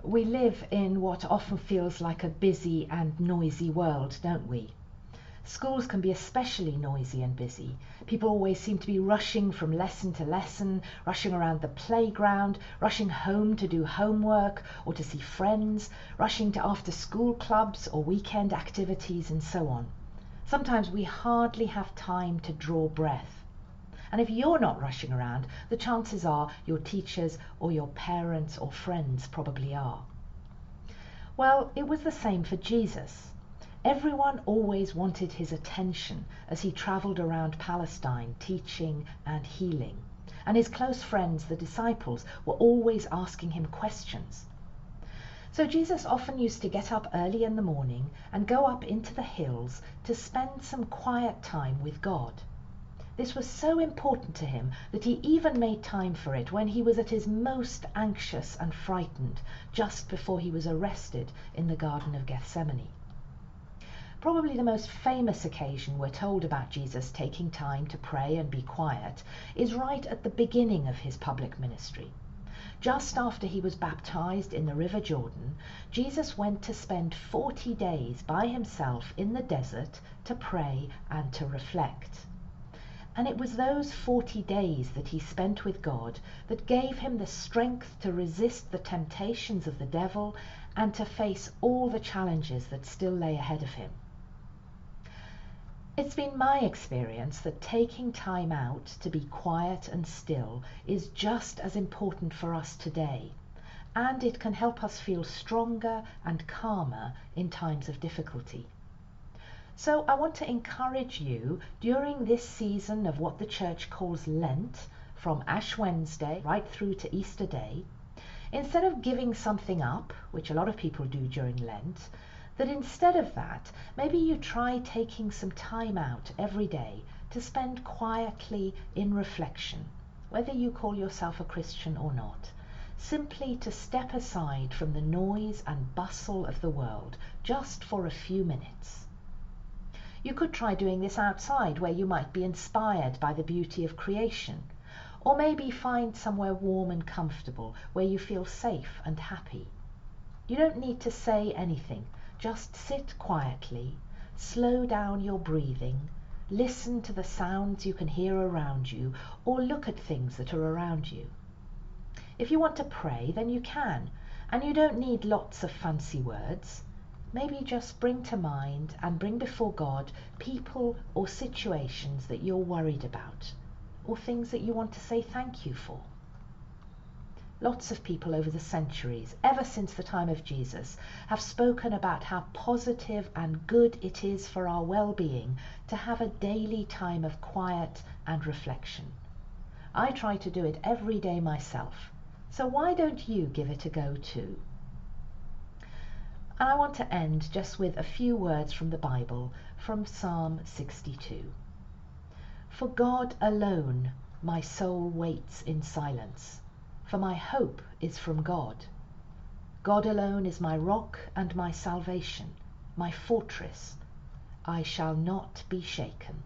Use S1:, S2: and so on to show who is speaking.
S1: We live in what often feels like a busy and noisy world, don't we? Schools can be especially noisy and busy. People always seem to be rushing from lesson to lesson, rushing around the playground, rushing home to do homework or to see friends, rushing to after-school clubs or weekend activities and so on. Sometimes we hardly have time to draw breath. And if you're not rushing around, the chances are your teachers or your parents or friends probably are. Well, it was the same for Jesus. Everyone always wanted his attention as he traveled around Palestine teaching and healing. And his close friends, the disciples, were always asking him questions. So Jesus often used to get up early in the morning and go up into the hills to spend some quiet time with God. This was so important to him that he even made time for it when he was at his most anxious and frightened, just before he was arrested in the Garden of Gethsemane. Probably the most famous occasion we're told about Jesus taking time to pray and be quiet is right at the beginning of his public ministry. Just after he was baptized in the River Jordan, Jesus went to spend 40 days by himself in the desert to pray and to reflect. And it was those 40 days that he spent with God that gave him the strength to resist the temptations of the devil and to face all the challenges that still lay ahead of him. It's been my experience that taking time out to be quiet and still is just as important for us today, and it can help us feel stronger and calmer in times of difficulty. So I want to encourage you during this season of what the church calls Lent, from Ash Wednesday right through to Easter Day, instead of giving something up, which a lot of people do during Lent, that instead of that, maybe you try taking some time out every day to spend quietly in reflection, whether you call yourself a Christian or not, simply to step aside from the noise and bustle of the world just for a few minutes. You could try doing this outside where you might be inspired by the beauty of creation, or maybe find somewhere warm and comfortable where you feel safe and happy. You don't need to say anything, just sit quietly, slow down your breathing, listen to the sounds you can hear around you, or look at things that are around you. If you want to pray, then you can, and you don't need lots of fancy words. Maybe just bring to mind and bring before God people or situations that you're worried about, or things that you want to say thank you for. Lots of people over the centuries, ever since the time of Jesus, have spoken about how positive and good it is for our well-being to have a daily time of quiet and reflection. I try to do it every day myself, so why don't you give it a go too? And I want to end just with a few words from the Bible, from Psalm 62. For God alone my soul waits in silence, for my hope is from God. God alone is my rock and my salvation, my fortress. I shall not be shaken.